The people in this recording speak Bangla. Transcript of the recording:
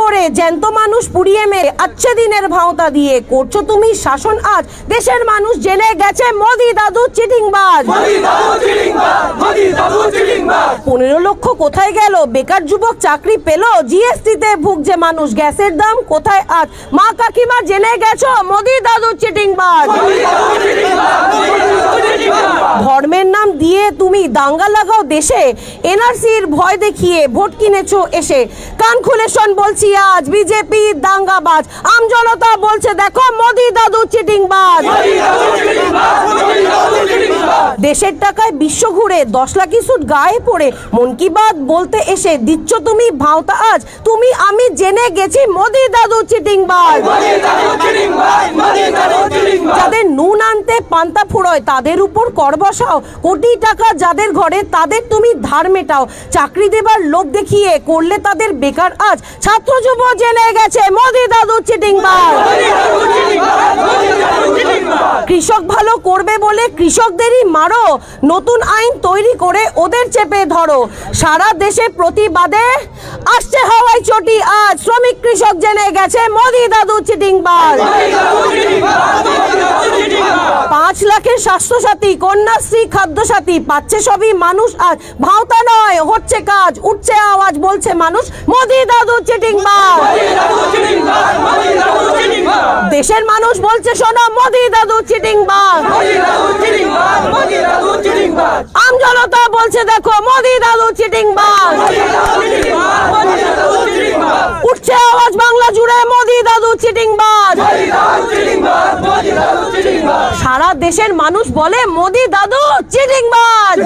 করে জ্যান্ত মানুষ পুড়িয়ে মেরে আচ্ছা দিনের ভাওতা দিয়ে করছো তুমি শাসন আজ। দেশের মানুষ জেনে গেছে মোদি দাদু চিটিংবাজ। 15 লক্ষ কোথায় গেল? বেকার যুবক চাকরি পেল? জিএসটিতে ভুগছে মানুষ, গ্যাসের দাম কোথায় আজ? মা কাকিমা জেনে গেছো মোদি দাদু চিটিংবাজ। ধর্মের নাম দিয়ে তুমি দাঙ্গা লাগাও দেশে, এনআরসির ভয় দেখিয়ে ভোট কিনেছো এসে। কান খুলে শোন বলছি আজ, বিজেপি দাঙ্গাবাজ। আম জনতা বলছে দেখো মোদি দাদু চিটিংবাজ। দেশের টাকায় বিশ্ব ঘুরে 10 লাখি সুট গায়ে পড়ে মন কি বাত বলতে এসে দিচ্ছ তুমি ভাওতা আজ। তুমি আমি জেনে গেছি মোদি দাদু চিটিংবাজ। যাদের নুন আনতে পান্তা ফুরোয় তাদের উপর কর বসাও, কোটি টাকা যাদের ঘরে তাদের তুমি ধার মেটাও। চাকরি দেবার লোভ দেখিয়ে করলে তাদের বেকার আজ। ছাত্র যুব জেনে গেছে মোদি দাদু চিটিংবাজ। কৃষক ভালো করবে বলে কৃষকদেরই মারো, নতুন আইন তৈরি করে ওদের চেপে ধরো। সারা দেশে প্রতিবাদে আসছে হাওয়াই চটি আজ। শ্রমিক কৃষক জেনে গেছে মোদি দাদু চিটিংবাজ। 5 লাখের স্বাস্থ্যসাথী, কন্যাশ্রী, খাদ্যসাথী পাচ্ছে সবই মানুষ আজ। ভাওতা নয় হচ্ছে কাজ, উঠছে আওয়াজ বলছে মানুষ মোদি দাদু চিটিংবাজ। দেশের মানুষ বলছে শোনো মোদি দাদু চিটিংবাজ। আম জনতা বলছে দেখো মোদি দাদু চিটিংবাজ। উঠছে আওয়াজ বাংলা জুড়ে মোদি দাদু চিটিংবাজ। সারা দেশের মানুষ বলে মোদি দাদু চিটিংবাজ।